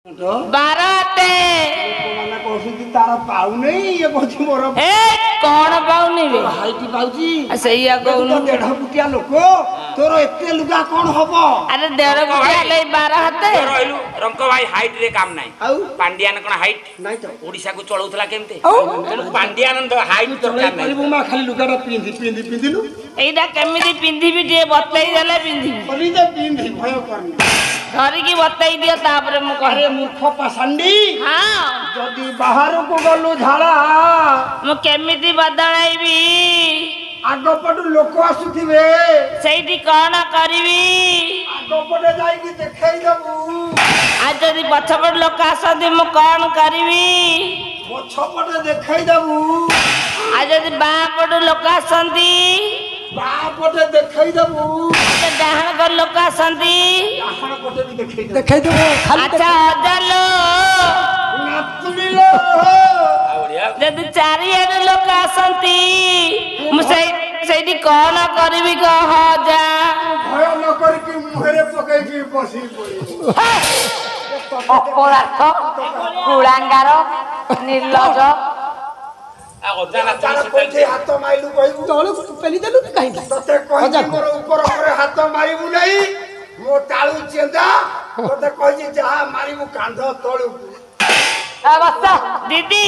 बाराते तार पाऊ नहीं ये कोची मोर ए कौन पाउनी बे हाइट पाउची सैया कहून तो 1.5 फुटिया लोक तोर एते लुगा कोन हबो अरे 1.5 फुटिया ले 12 हाते रहलु रंको भाई हाइट रे काम नाही आउ पांडियान कोन हाइट नाही तो ओडिसा को चलौतला केमते पांडियान तो हाइट दरकार नाही परिबु मा खाली लुगाटा पिंदिलु एइडा केमिति पिंधिबी जे बतई देले पिंधिबी परी जे पिंधि भय करनी धरी की बतई दियो तापरे मु अरे मूर्ख पासंडी हां जदी बाहर को गलु झाड़ा मु केमिति बदलाइबी आगपटु लोक आसुथिबे सेठी कोन करबी आगपटे जाई की देखै दबु आज जदी पछपट लोक आसदी मु कोन करबी पछपटे देखै दबु आज जदी बापट लोक आसंदी बापटे देखै दबु डाहण कर लोक आसंदी डाहण पटे भी देखै दबु अच्छा जलो नाचुलिलो जदी चारियार लोक आसंती मु सेठी कोन करबी कह जा भय न करी कि मुहरे पकै कि बसी पड़ी अपराध कुलांगार निर्लज तार कोठे हाथ माइलु कहबु तळु पेली देलु काई तते कहि मोर ऊपर ऊपर हाथ मारिबु नाही मो ताळु चेंदा तते कहि जा मारिबु कांध तळु बच्चा दीदी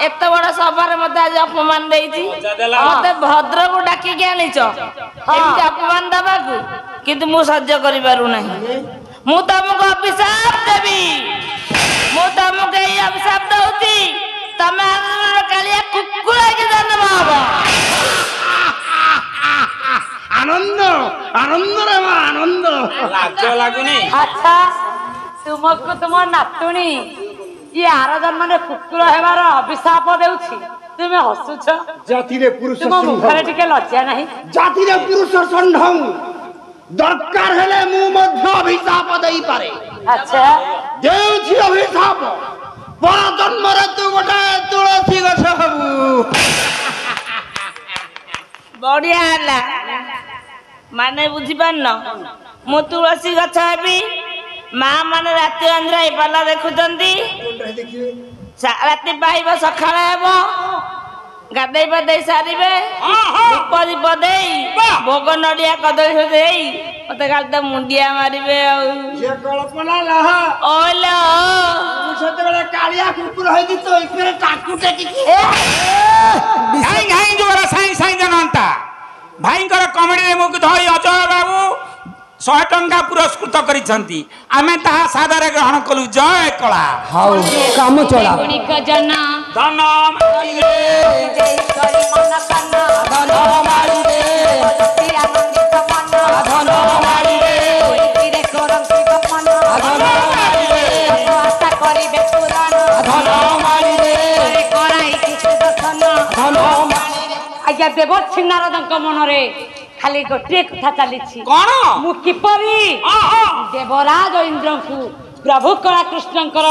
एत बड़ सभार मत आज अपमान देइछि मते भद्र को डाकी के आनिछ एमि अपमान दबा को किंतु मु सह्य करि पारु नाही मु तुमको अभिशाप देबी मु तुमको ए अभिशाप दउछि तमे कालिया कुकुला के जन्म हबो आनंद आनंद रे मा आनंद लाज लागुनी अच्छा तुमको तुम नातुणी ये आर जन्म ने कुकुर हेबार अभिशाप देउछि तुमे हसुछ जाति रे पुरुष तुम मुखरे टिके लज्जा नाही जाति रे पुरुष संढौ दरकार हेले मु मध्य अभिशाप देई पारे अच्छा देउछि अभिशाप पर जन्म रे तू गोटे तुलसी गछ हबु बढ़िया हला माने बुझी पारन मु तुलसी गछ हेबी माँ माने राति अंधरा पाला देखुचंती राति पाइब सकाळ हेबो गाधई पाधई सारिबे धूप दीप देई भोग नडिया कदली देई मते काल त मुंडिया मारिबे आ ये कल्पना लहा ओलो सते बेले कालिया कुकुर होई तो इपरे टाकू टेकी घाई घाई जोरा साई साई जनंता भाईंकर कमेडी रे मुक धई अजय बाबू 100 टंका पुरस्कृत करिसंती आमे ताहा सादर ग्रहण कलु जय कला हाउ काम चला गुणिक जना धन जय करी मन कन्ना धन मारी दे ती आनंदित मन धन मारी दे रे करंती मन धन मारी दे आशा करिबे पुराण धन मारी दे कराई किछु दर्शन धन मारी दे आज्ञा देव छिन्नारदଙ୍କ मनरे खाली गोटे कथा चलीछि कोन मु किपरि देवराज इंद्र को प्रभु कला कृष्णकर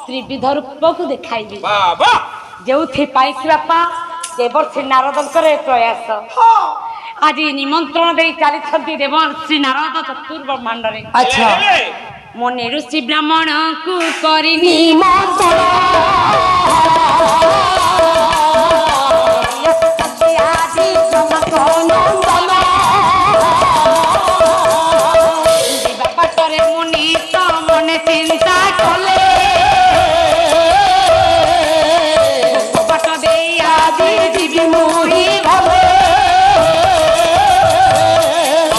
त्रिविध रूप को देखाइबी बाबा जेउथि पाई कि बापा देवर्षि नारदंकर प्रयास आज निमंत्रण दे चली छथि देवर्षि नारद चतुर्ब्रह्मांड रे अच्छा मने ऋषि ब्राह्मण को करि निमंत्रण आदि समकन चिंता कले बट दे आज जीवी मोही भले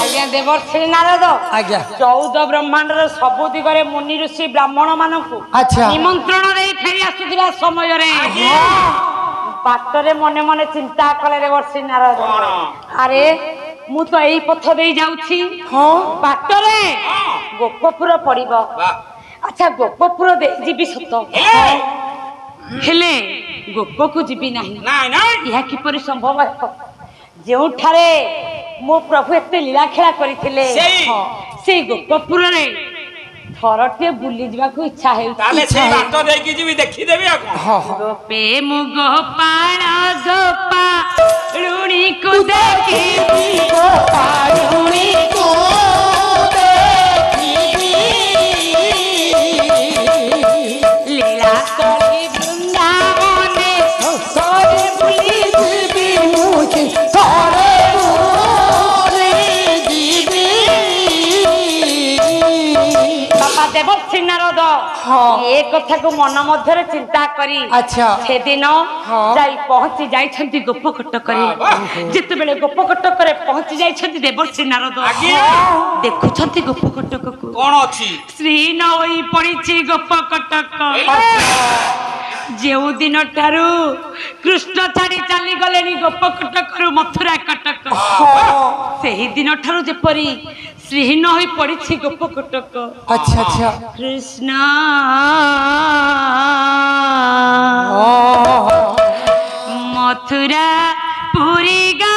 आज्ञा देवर्षि नारद आज्ञा 14 ब्रह्मांड सबु दिगरे मुनि ऋषि ब्राह्मण मानकु अच्छा निमंत्रण रे फेरी आसुदिला समय रे बाटरे मने मने चिंता कले देवर्षि नारद अरे मु तो एई पथ दे जाउछि हां बाटरे गोपपुर पड़िबो अच्छा गोपपुर दे जीवी सत हेले गोप को जीवी नाही नाही नाही यह किपरि संभव है जेउ ठारे मो प्रभु एते लीला खेला करिथिले से गोपपुर रे थरटे बुली जीवा को इच्छा हे ताले से बाट देकी जीवी देखि देबी आ गोपे मु गोपाल गोपा लुणी को देखी गोपाल लुणी को देखी नारद ये कथा को मन मध्य चिंता करी अच्छा सेदिन जाई पहुंची जाइछंती गोपकटक रे जेतेबेले गोपकटक रे पहुंची जाइछंती देवर्षि नारद देखुछंती गोपकटक को कोन अछि श्री नई पड़ीछि गोपकटक जेउ दिन ठारू कृष्ण छाड़ी चली गले गोपकटक मथुरा कटक से ही दिन ठारू जेपरी श्रीहीन होई पड़ी गोपकटक अच्छा अच्छा कृष्ण मथुरा पुरी गा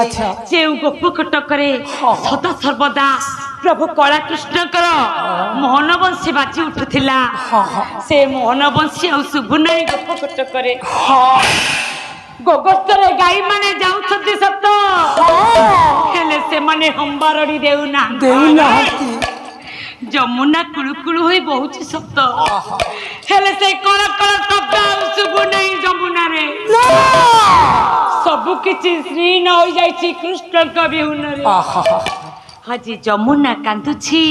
अच्छा जेउ गोपकटक सदा सर्वदा प्रभु कला कृष्णकर मोहन बंशी बाजी उठुथिला से मोहन बंशी आ सुबुनाई गोपकटक गोगस्तरे गाई माने जाउछथि सत हेले से माने हंबारडी देउना जमुना कुळुकुळु होई बहुची सत हेले से कळ कळ शब्द सुबुनाई जमुना रे सबु किछि श्री न होई जाईछि कृष्ण कवि हुनरे हाजी जमुना कांदुछि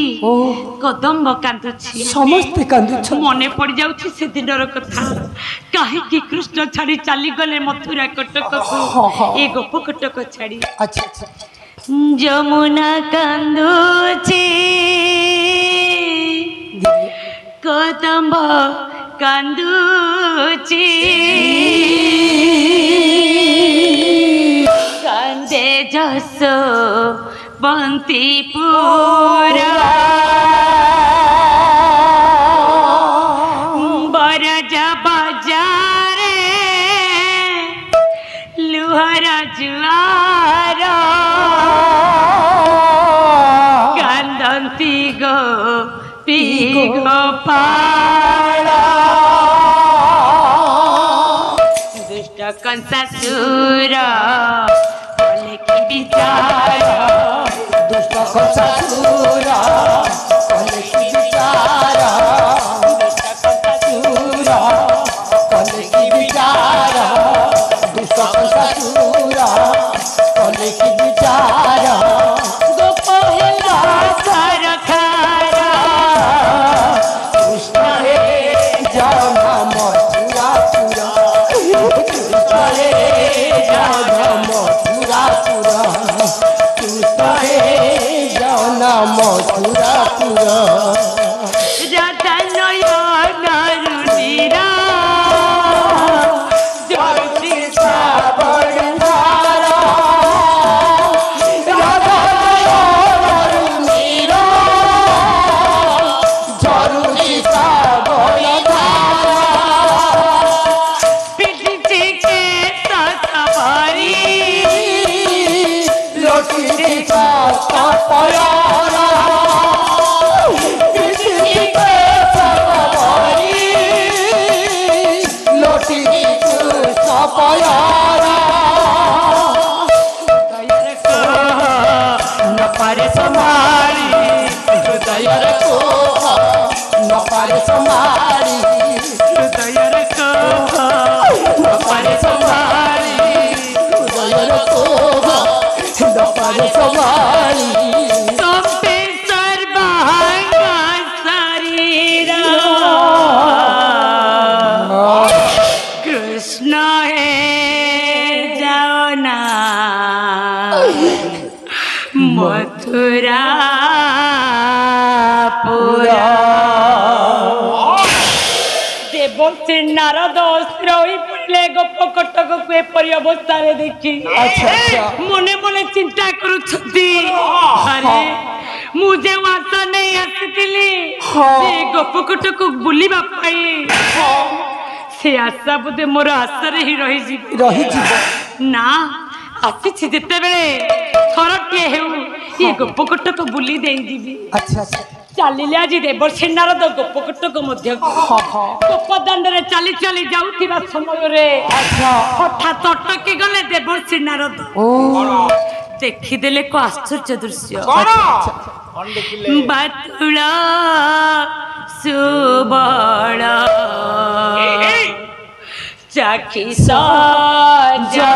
कदम्ब कांदुछि समस्त कांदुछ मने पड़ जाउछि से दिनर कथा काहे कि कृष्ण छाड़ी चली गले मथुरा कटक को ए गोप कटक छाड़ी अच्छा अच्छा जमुना कांदुछि कदम्ब कांदुछि कांदे जसो बंतीपुरा बरज बजारे लुहर जुआर कांदंती गोपी गोपाल दुष्ट कंसासुर विचार दुष्ट कंसासुर कले की विचार दुष्ट कंसासुर कले की विचार दुष्ट कंसासुर कले की विचार गोपहेला सरखारा कृष्ण हे जन मथुरापुर कृष्ण हे जन मथुरापुर कृष्ण हे जन मथुरापुर रतनय नरुणीरा जगति साबरधार रतनय नरुणीरा जगति साबरधार पिटिचे के सतवारी लोटी का पयारा किसी के सतवारी लोटी का पयारा न पारे समारी हृदय को न पारे समारी हृदय को न पारे समारी नपारे समारी सबे सर्वांग शरीर कृष्ण है जाओ ना मथुरा पुरा देवश्री नारद रही पड़े गप कटक को एपरी अवस्था देखी मने मने चिंता करुछंती अरे मुझे आशा नहीं आसीथिली से गप कटक बुलिबा पाई से आशा बोधे मोर आशा रे ही रही ना आसी जेते बेले थरटिए हेउ ये गप कटक बुली देई जीवी अच्छा चलिले आज देवर्षि नारद गोपकटक मध्य गोपदाण्ड रे चली चली जाउथिबा समय रे हठात अटकी गले देवर्षि नारद देखिदेले को आश्चर्य दृश्य बातुल सुबल चाखी सजफल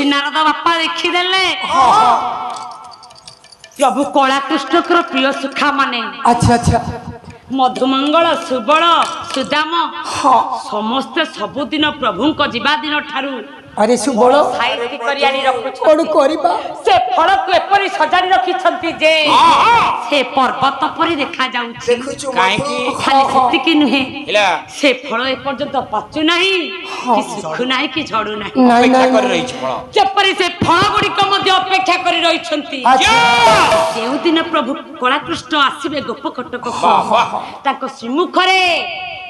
नारद बापा देखीदेले प्रभु कला कृष्ण प्रिय सुखा माने अच्छा मधुमंगल सुबल सुदाम समस्ते सबुदिन प्रभु को जीवा दिन ठारू अरे सुबल साइड करियानी रखुछ कोड करिबा से फल को एपरी सजाड़ी रखिछंती जे से पर्वत परी देखा जाउछ देखुछु काहे की खाली सेति की नुहे हेला से फल ए पर्यंत पाचु नाही कि सुखु नाही कि झड़ू नाही अपेक्षा कर रही छ फल जेपरी से फल गुडी को मध्य अपेक्षा करी रहिछंती जेउ दिन प्रभु कला कृष्ण आसीबे गोप कटक ताको श्रीमुख रे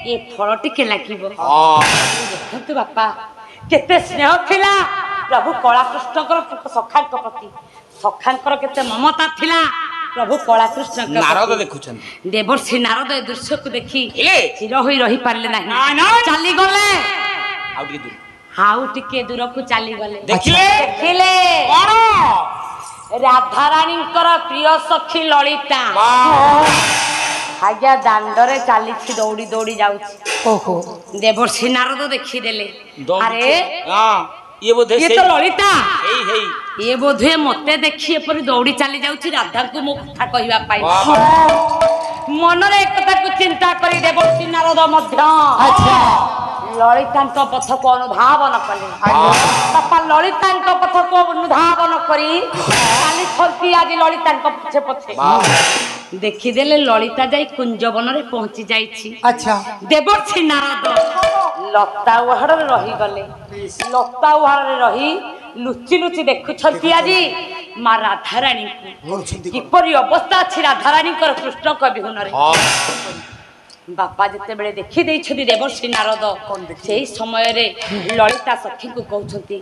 ए फल टिके लागिबो देखंतु बापा केते स्नेह थिला प्रभु कला कृष्णकर सखांक प्रति सखांकर केते ममता थिला प्रभु कला कृष्ण नारद देखुछन देवर्षि नारद ए दृश्य को देखी चिर होई रही पारले नाही चली गले हाउ टिके दूर को चली गले देखिले कोन राधा रानीकर प्रिय सखी ललिता आज्ञा दांडरे चली दौड़ी दौड़ी जाउछि ओहो देवर्षि नारद देखी देले अरे ये बोधे ये तो ललिता हेई ये बोधे मते देखी एपरी दौड़ी चली जाउछि राधा को मो कथा कहिबा पाई मन रे एक कथा को चिंता करी देवर्षि नारद मध्य अच्छा ललितांक पथ को अनुधावन कले बापा ललितांक पथ को अनुधावन करी काली छलकी आज ललितांक पछे पछे देखी देले ललिता जाई कुंजवन रे पहुंची जाईछि अच्छा देवर्षि नारद लता उहाड़ रे रही गले लता उहाड़ रे रही लुचि लुचि देखुछंती आज मां राधा रानी किपरि अवस्था अछि राधा रानी कर कृष्ण कवि हुन रे बापा जिते बेले देखी देइछथि देवर्षि नारद सेही समय रे ललिता सखी को कहउछंती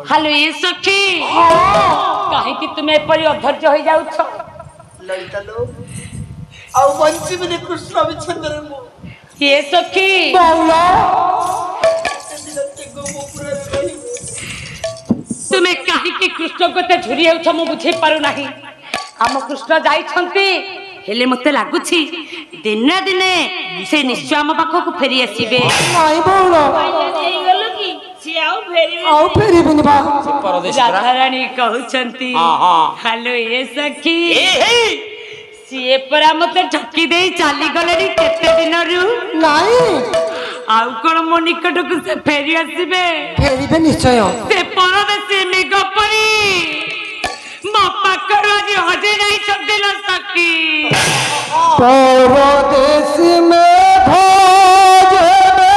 हालो ए सखी काहे कि तुमे एपरि अधैर्य होई जाउछ ललिता लो आ वंची बिने कृष्ण विछंदर मो ये सखी बाउला तुमे काहे कि कृष्ण कोते झुरी हेउछ मु बुझे पारु नाही हम कृष्ण जाई छंती हेले मते लागुछि दिने दिने से निश्चय हम पाखो को फेरी आसीबे नाही बाउला देई गेलु कि से आउ फेरी बिन बा परदेश राधा रानी कहउछंती हेलो ए सखी सीए परा मते ठकी देई चाली गलेरी केते दिन रु नाही आउ कोन मो निकट को से फेरी आसीबे फेरी बे निश्चय से परदेशी मेघ परी मो पाकर आज हजे नहीं छदिल सखी परदेश में भोजबे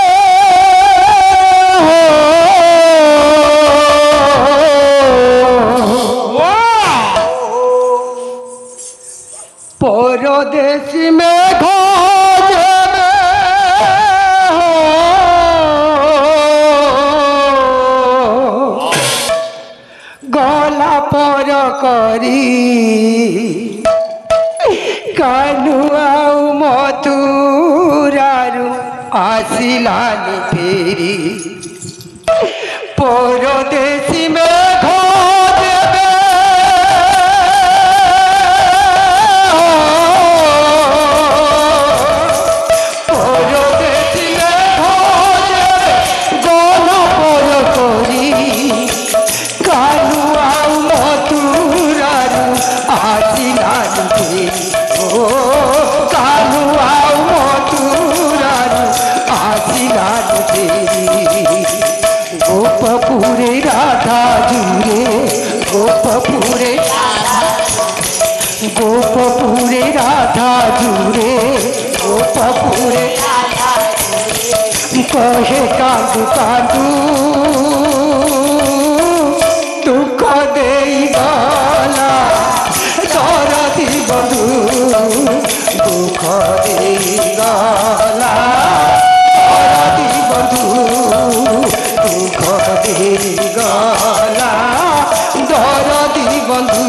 आसिलानी फेरी परदेसी में घर देवे परदेसी में घर देवे गल पर करी कालू आउ मथुरारू आसिलानी फेरी ओ कालू आउ मथुरारू आसिलानी फेरी गोपपुरे राधा जुरे गोपपुरे राधा जुरे गोपपुरे कहे कांदू कांदू दुख दे गला दरदी बंधु दुख दे गला दरदी बंधु दुख दे गला दरदी बंधु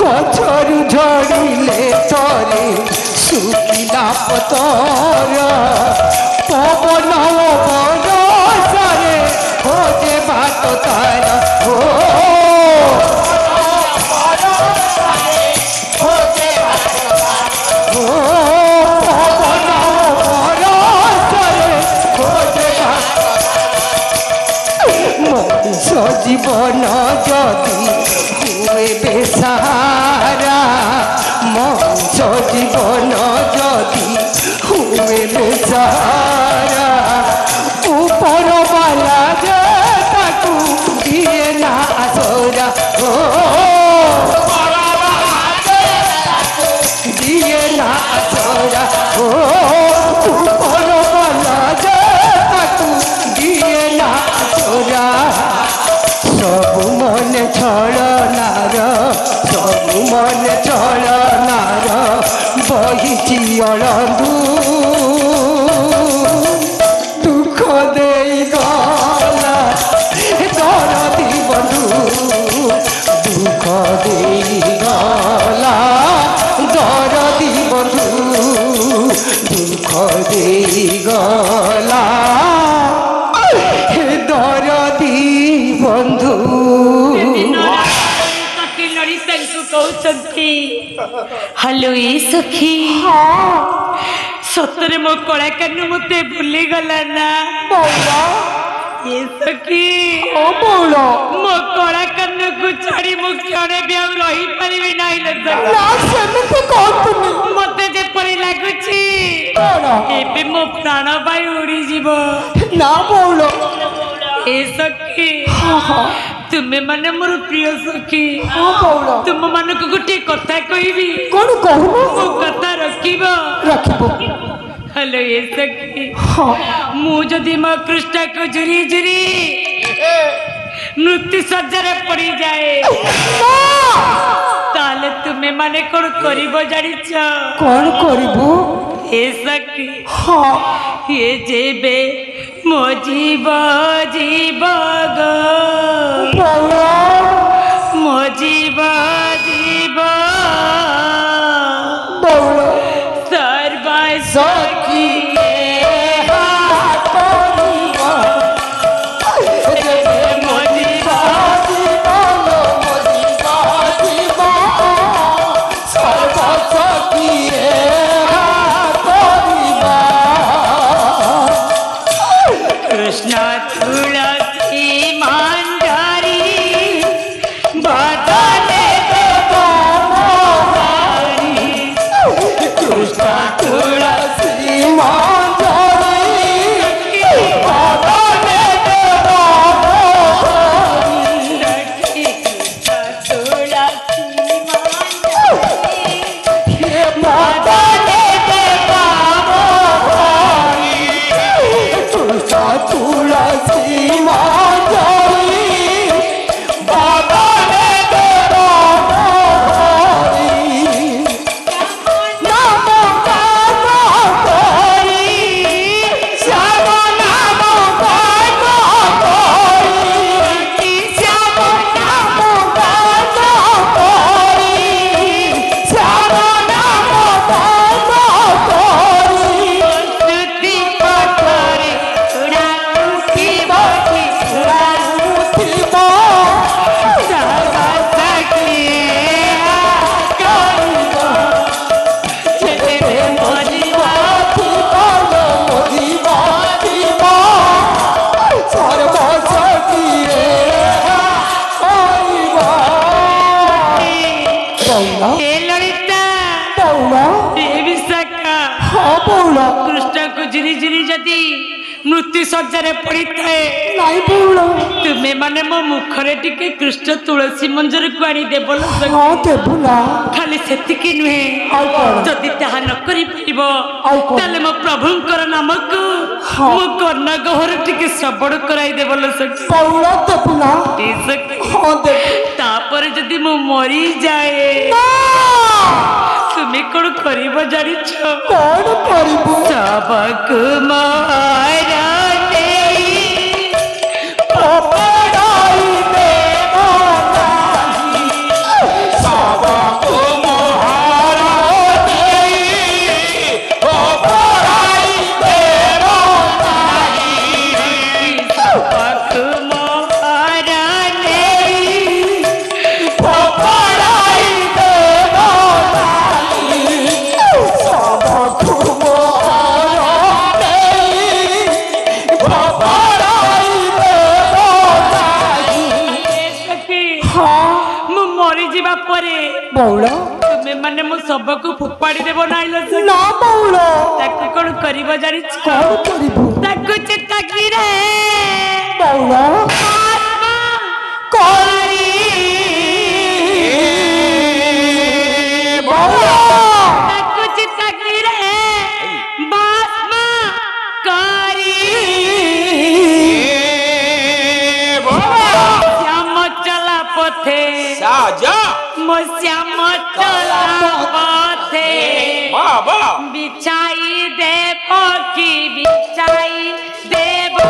गछरु झड़िले तरे सुखिला पतर पवन बरसरे खोजे बात तार हो पवन बरसरे खोजे मनुष्य जीवन जदि हुए बेसहारा मनुष्य जीवन जदि हुए बेसहारा ऊपर वाला जे ताकू दिए ना आसरा दिए ना आसरा ऊपर वाला जे ताकू दिए ना आसरा सब मन छलनार सब मन छलनार बहिची अळंदू दुख देई गला दरदी बंधु दुख देई गला दरदी बंधु दुख देई गला दरदी बंधु हेलो ये सखी सतरे मो कलाकार मते भूली गला ना ये सखी मो कलाकार को छाड़ी मो क्षणे भी आ रही परिबे नाही मते जे परि लागुची एबे मो प्राण बाय उड़ी जीवो ना बोलो ए सखी तुम्हें माने मोर प्रिय सखी तुम मान को गोटे कथा कहबी कौन कहबो मो कथा रखिबो हेलो ये सखी मु जदि मो कृष्ण को जुरी जुरी मृत्यु सज्जारे पड़ी जाए ताले तुम्हें माने कौन करिबो जानिछ कौन करिबो ए सखी ये जेबे मो जीव जीव गो मो जीव जीव सर्व सखी कृष्ण तुलसी मांझारी बदने कृष्ण तुलसी मांझारी बदने तुलसी मृत्यु सज्जा पड़ी थाए ନାଇଁ ବଉଳ तुमे माने मो मुखरे टिके कृष्ण तुलसी मंजर को आनी देबल ହଁ ଦେବୁ ନା खाली सेतिकी नुहे ଆଉ କ'ଣ जदि ताहा न करि परिबो ଆଉ କ'ଣ? ताले मो प्रभुंकर नाम को हाँ। मो कन्या गहर टिके सबड़ कराई देबल सखी ବଉଳ ଦେବୁ ନା सखी ହଁ ଦେବୁ तापर जदि मो मरी जाए तुमे कोन करिबो जानिछ କ'ଣ କରିବୁ सबक मारा ପକଡ଼ାଇ ଦେବ ବଉଳ तुमे माने मो सबको फुपाड़ी देबो नाइलो ନା ବଉଳ ताको कोन करिबो जानिछ କ'ଣ କରିବୁ ताको चित्ता की रे ବଉଳ आत्मा କରି ବଉଳ ताको चित्ता की रे बास्मा करी श्याम चला पथे साजा मो श्याम चला पथे बाबा बिछाई देबो की बिछाई देबो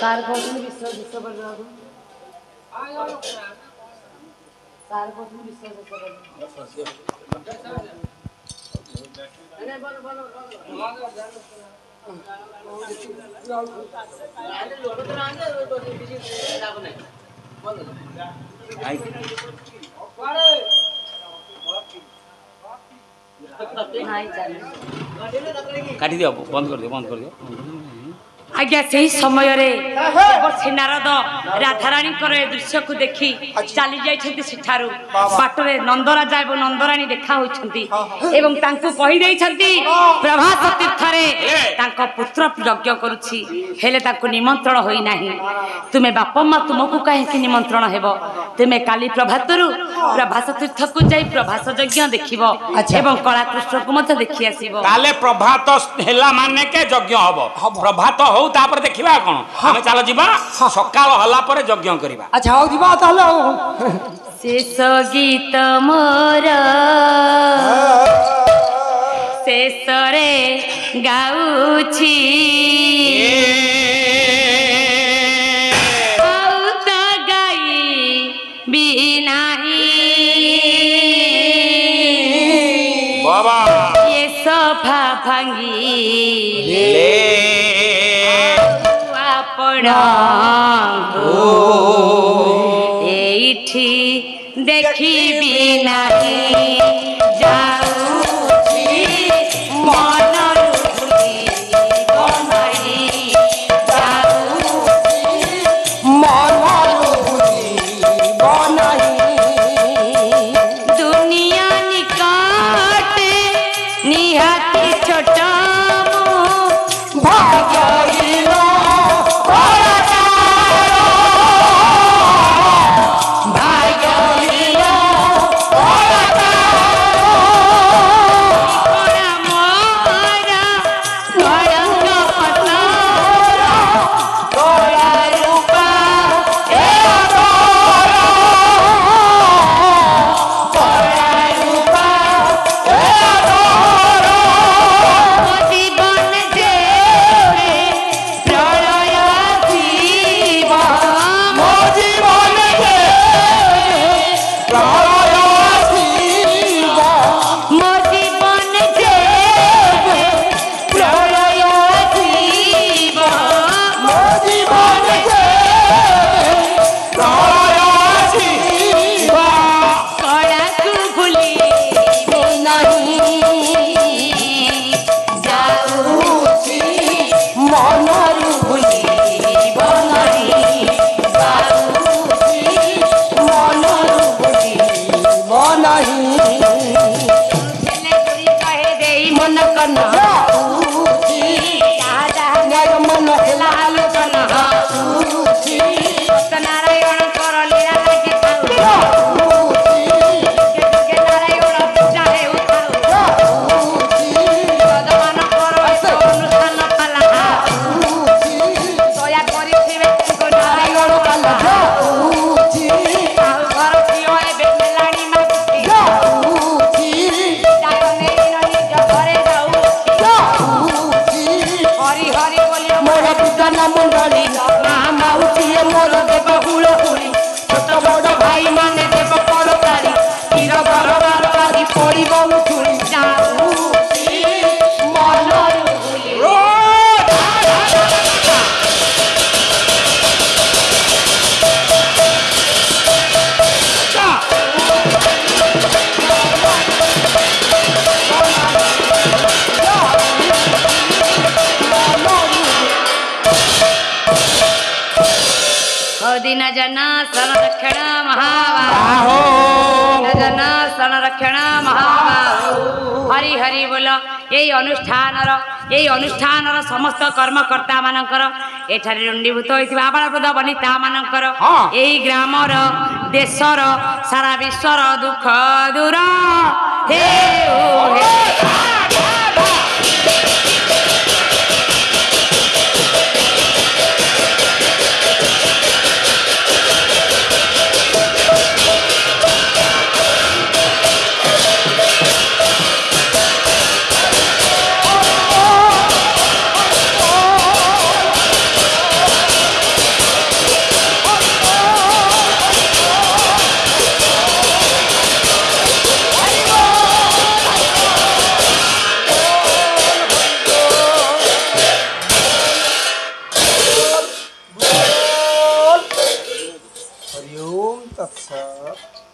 सार कोन विश्व विश्व बलरागो सार कोन विश्व विश्व काटी दियो बंद कर दियो आज्ञा से ही समय रे से नारद राधाराणी ए दृश्य को देखी चली जाइछन्ति सेठारु बाटरे नंदराजा एवं नंदराणी देखा होइछन्ति एवं तांको कहि देइछन्ति प्रभास तीर्थ रे तांको पुत्र यज्ञ करूछि हेले तांको निमंत्रण होई नाही तुमे बाप मां तुमको काहे कि निमंत्रण हेबो तुमे काली प्रभातरु प्रभास तीर्थ को जाई प्रभास यज्ञ देखिबो एवं कला कृष्ण को मत देखि आसीबो काले प्रभात हेला माने के यज्ञ हबो प्रभात हो तापर देखिबा कोन हमें चलो जीवा सकाळ हला पर यज्ञ करिबा अच्छा आओ दिबा ताहले शेष गीत मोर शेष रे गाउछि आउ त गाई बिनाही बाबा ये सफा भांगी ले एठी देखिबी नाही जाउछि मन रुधि बनाई जाउछि मन रुधि बनाई दुनिया निकटे निहाती छोट भाग्य भाग्य कन्हा न्याय मन लाल कन्हा नारायण कर लीला लागे खाऊ नारायण चाहे उठाऊ भगवान कर अनुष्ठान पाला दया करिथिबे नारायण कन्हा घर कियो एबे मेलाणी मागुची जाय नेई निज घरे जाऊ हरि हरि बोली मोर पूजन मंडली माउसी मोर देव हुलहुली छोट बड़ भाई माने देव परकारी तीर बरबार आदि पड़िब उठुली जाऊसी मन दिन जना संरक्षण महाबाहु जना संरक्षण महाबाहु हरि हरि बोल यही अनुष्ठान समस्त कर्मकर्ता मानकर एठारे रुंडीभूत होइथिबा आबालप्रद बनिता मानकर यही ग्रामर देशर सारा विश्वर दुख दूर हे हरिओम तत्सत